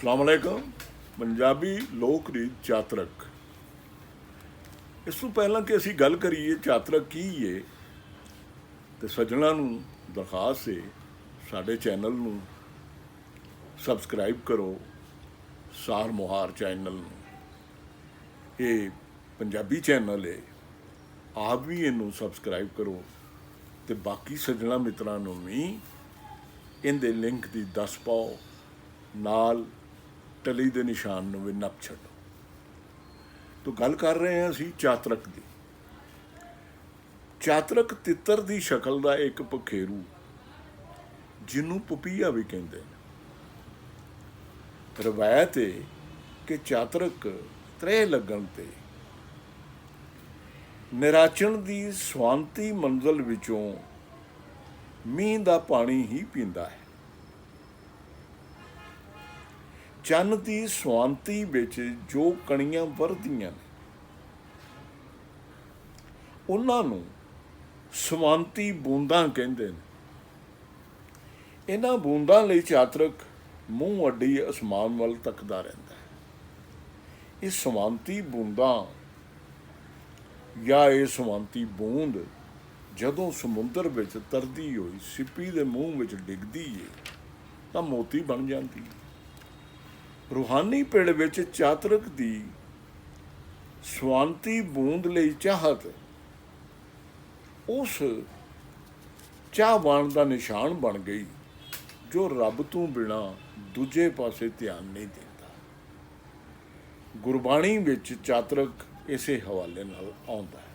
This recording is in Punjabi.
ਸਲਾਮੁਅਲੈਕਮ। ਪੰਜਾਬੀ ਲੋਕ ਰੀਤ ਚਾਤਰਕ। ਇਸ ਤੋਂ ਪਹਿਲਾਂ ਕਿ ਅਸੀਂ ਗੱਲ ਕਰੀਏ ਚਾਤਰਕ ਕੀ ਹੈ, ਤੇ ਸੱਜਣਾਂ ਨੂੰ ਦਰਖਾਸਤ ਹੈ ਸਾਡੇ ਚੈਨਲ ਨੂੰ ਸਬਸਕ੍ਰਾਈਬ ਕਰੋ। ਸਾਰ ਮੁਹਾਰ ਚੈਨਲ ਨੂੰ, ਇਹ ਪੰਜਾਬੀ ਚੈਨਲ ਹੈ, ਆਪ ਵੀ ਇਹਨੂੰ ਸਬਸਕ੍ਰਾਈਬ ਕਰੋ ਤੇ ਬਾਕੀ ਸੱਜਣਾ ਮਿੱਤਰਾਂ ਨੂੰ ਵੀ ਇਹਦੇ ਲਿੰਕ ਦੀ ਦੱਸ ਪਾਓ, ਨਾਲ ਟਲੀ ਦੇ ਨਿਸ਼ਾਨ ਨੂੰ ਵੀ ਨੱਪ ਛੱਡੋ। ਤਾਂ ਗੱਲ ਕਰ ਰਹੇ ਹਾਂ ਅਸੀਂ ਚਾਤਰਕ ਦੀ। ਚਾਤਰਕ ਤਿੱਤਰ ਦੀ ਸ਼ਕਲ ਦਾ ਇੱਕ ਪਖੇਰੂ, ਜਿਹਨੂੰ ਪਪੀਆ ਵੀ ਕਹਿੰਦੇ ਨੇ। ਰਵਾਇਤ ਹੈ ਕਿ ਚਾਤਰਕ ਤ੍ਰੇਹ ਲੱਗਣ ਤੇ ਨਿਰਾਚਣ ਦੀ ਸਵਾਂਤੀ ਮੰਜ਼ਲ ਵਿੱਚੋਂ ਮੀਂਹ ਦਾ ਪਾਣੀ ਹੀ ਪੀਂਦਾ ਹੈ। ਚੰਨ ਦੀ ਸਵਾਂਤੀ ਵਿੱਚ ਜੋ ਕਣੀਆਂ ਵਰਦੀਆਂ ਨੇ, ਉਹਨਾਂ ਨੂੰ ਸਵਾਂਤੀ ਬੂੰਦਾਂ ਕਹਿੰਦੇ ਨੇ। ਇਹਨਾਂ ਬੂੰਦਾਂ ਲਈ ਚਾਤਰਕ ਮੂੰਹ ਅੱਡੀ ਅਸਮਾਨ ਵੱਲ ਤੱਕਦਾ ਰਹਿੰਦਾ ਹੈ। ਇਹ ਸਵਾਂਤੀ ਬੂੰਦਾਂ ਜਾਂ ਇਹ ਸਵਾਂਤੀ ਬੂੰਦ ਜਦੋਂ ਸਮੁੰਦਰ ਵਿੱਚ ਤਰਦੀ ਹੋਈ ਸਿੱਪੀ ਦੇ ਮੂੰਹ ਵਿੱਚ ਡਿੱਗਦੀ ਹੈ ਤਾਂ ਮੋਤੀ ਬਣ ਜਾਂਦੀ ਹੈ। ਰੂਹਾਨੀ ਪਿੜ ਵਿੱਚ ਚਾਤਰਕ ਦੀ ਸਵਾਂਤੀ ਬੂੰਦ ਲਈ ਚਾਹਤ ਉਸ ਚਾਹਵਾਨ ਦਾ ਨਿਸ਼ਾਨ ਬਣ ਗਈ ਜੋ ਰੱਬ ਤੋਂ ਬਿਨਾਂ ਦੂਜੇ ਪਾਸੇ ਧਿਆਨ ਨਹੀਂ ਦਿੰਦਾ। ਗੁਰਬਾਣੀ ਵਿੱਚ ਚਾਤਰਕ ਇਸੇ ਹਵਾਲੇ ਨਾਲ ਆਉਂਦਾ ਹੈ।